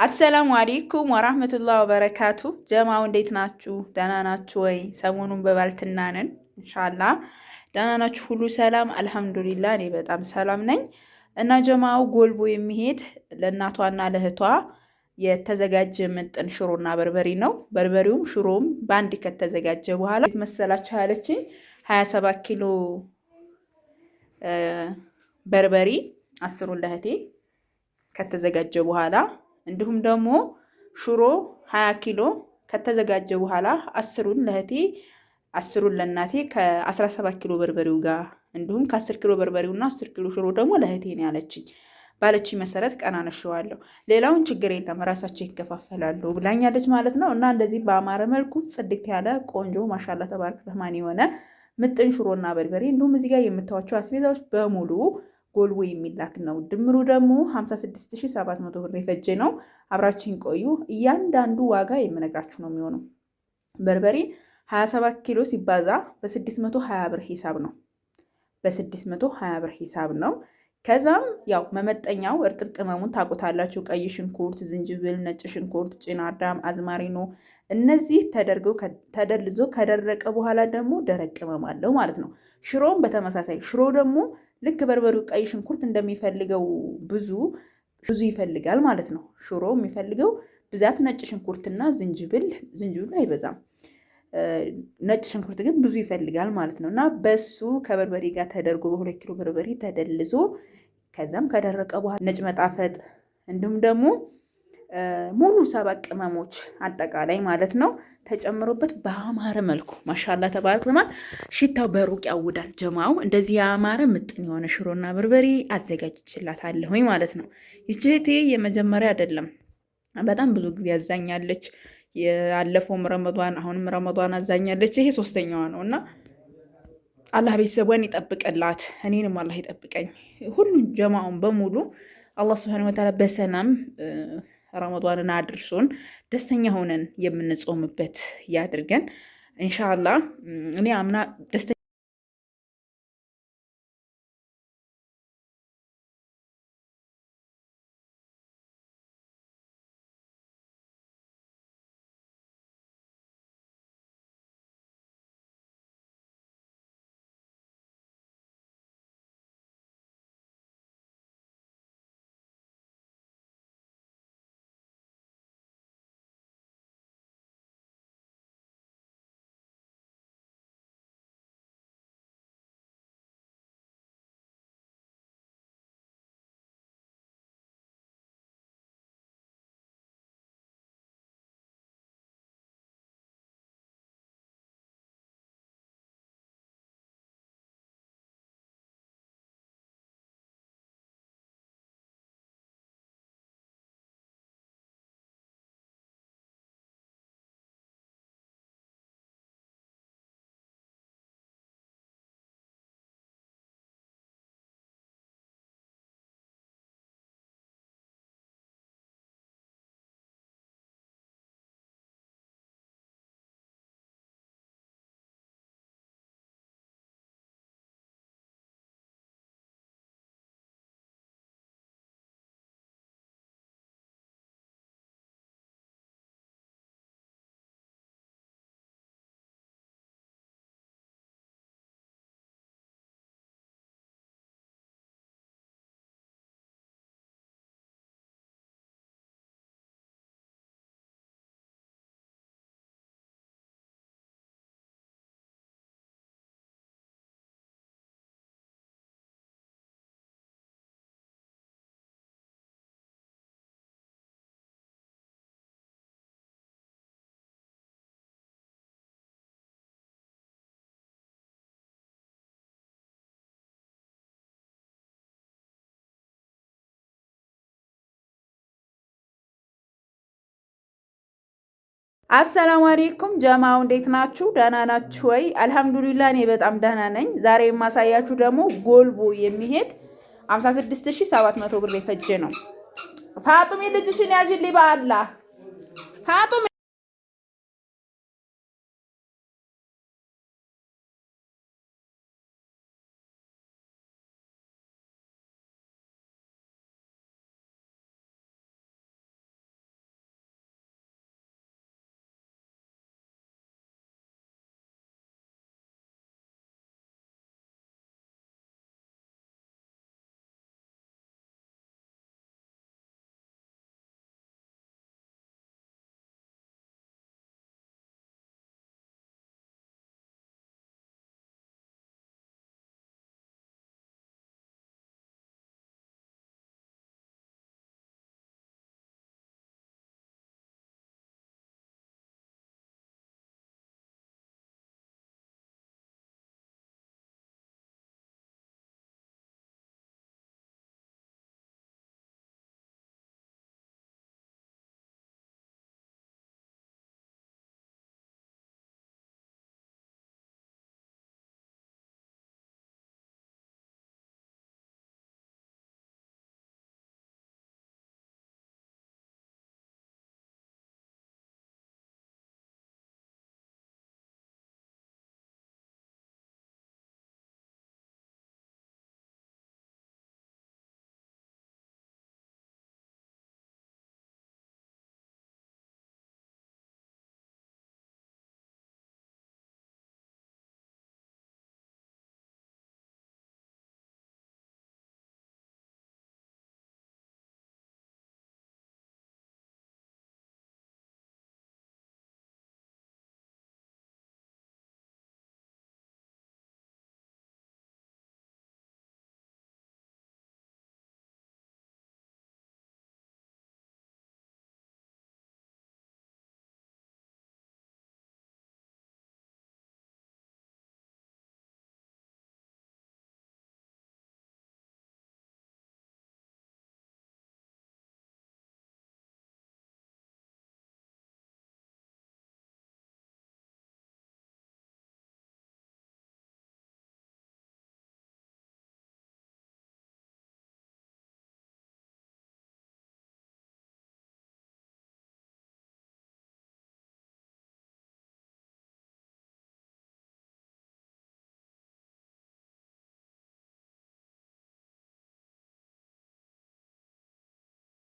አሰላሙ አለይኩም ወራህመቱላሂ ወበረካቱ። ጀማው እንዴት ናችሁ? ደህና ናችሁ ወይ? ሰሞኑን በባልትና ነን። ኢንሻአላህ ደህና ናችሁ? ሁሉ ሰላም? አልሐምዱሊላህ እኔ በጣም ሰላም ነኝ። እና ጀማው ጎልቦ የሚሄድ ለእናቷና ለእህቷ የተዘጋጀ ምጥን ሽሮና በርበሬ ነው። በርበሬውም ሽሮም በአንድ ከተዘጋጀ በኋላ መሰላችሁ ያለችኝ 27 ኪሎ በርበሬ አስሩን ለእህቴ ከተዘጋጀ በኋላ እንዲሁም ደግሞ ሽሮ 20 ኪሎ ከተዘጋጀ በኋላ 10ሩን ለእህቴ 10ሩን ለእናቴ ከ17 ኪሎ በርበሬው ጋር እንዲሁም ከ10 ኪሎ በርበሬውና 10 ኪሎ ሽሮ ደግሞ ለእህቴ ነው ያለችኝ። ባለችኝ መሰረት ቀናነሽዋለሁ። ሌላውን ችግር የለም ራሳቸው ይከፋፈላሉ ብላኛለች ማለት ነው። እና እንደዚህ በአማረ መልኩ ጽድት ያለ ቆንጆ ማሻላ ተባረክ ረህማን የሆነ ምጥን ሽሮና በርበሬ እንዲሁም እዚህ ጋር የምታዩዋቸው አስቤዛዎች በሙሉ ጎልቦ የሚላክ ነው። ድምሩ ደግሞ 56700 ብር የፈጀ ነው። አብራችን ቆዩ። እያንዳንዱ ዋጋ የምነግራችሁ ነው የሚሆነው። በርበሬ 27 ኪሎ ሲባዛ በ620 ብር ሂሳብ ነው። በ620 ብር ሂሳብ ነው። ከዛም ያው መመጠኛው እርጥብ ቅመሙን ታቆታላችሁ። ቀይ ሽንኩርት፣ ዝንጅብል፣ ነጭ ሽንኩርት፣ ጭና አዳም፣ አዝማሪኖ እነዚህ ተደርገው ተደልዞ ከደረቀ በኋላ ደግሞ ደረቅ ቅመም አለው ማለት ነው። ሽሮም በተመሳሳይ ሽሮ ደግሞ ልክ በርበሬው ቀይ ሽንኩርት እንደሚፈልገው ብዙ ይፈልጋል ማለት ነው። ሽሮ የሚፈልገው ብዛት ነጭ ሽንኩርትና ዝንጅብል አይበዛም። ነጭ ሽንኩርት ግን ብዙ ይፈልጋል ማለት ነው። እና በሱ ከበርበሬ ጋር ተደርጎ በ2 ኪሎ በርበሬ ተደልዞ ከዛም ከደረቀ በኋላ ነጭ መጣፈጥ እንዲሁም ደግሞ ሙሉ 7 ቅመሞች አጠቃላይ ማለት ነው ተጨምሮበት በአማረ መልኩ ማሻላ ተባረክ ረህማን ሽታው በሩቅ ያውዳል። ጀማው እንደዚህ ያማረ ምጥን የሆነ ሽሮና በርበሬ አዘጋጅችላታለሁኝ ማለት ነው። ይህች እህቴ የመጀመሪያ አይደለም፣ በጣም ብዙ ጊዜ ያዛኛለች። ያለፈውም ረመዷን አሁንም ረመዷን አዛኛለች። ይሄ 3ኛዋ ነው እና አላህ ቤተሰቧን ይጠብቅላት፣ እኔንም አላህ ይጠብቀኝ። ሁሉን ጀማውን በሙሉ አላህ ሱብሃነሁ ወተዓላ በሰላም ረመዷንን አድርሶን ደስተኛ ሆነን የምንጾምበት ያድርገን ኢንሻአላህ። እኔ አምና ደስተኛ አሰላሙ አለይኩም ጀማው እንዴት ናችሁ? ደህና ናችሁ ወይ? አልሐምዱሊላህ እኔ በጣም ደህና ነኝ። ዛሬ የማሳያችሁ ደግሞ ጎልቦ የሚሄድ 56700 ብር የፈጀ ነው። ፋጡሚ ልጅሽን ያዥልኝ በአላህ ፋጡሚ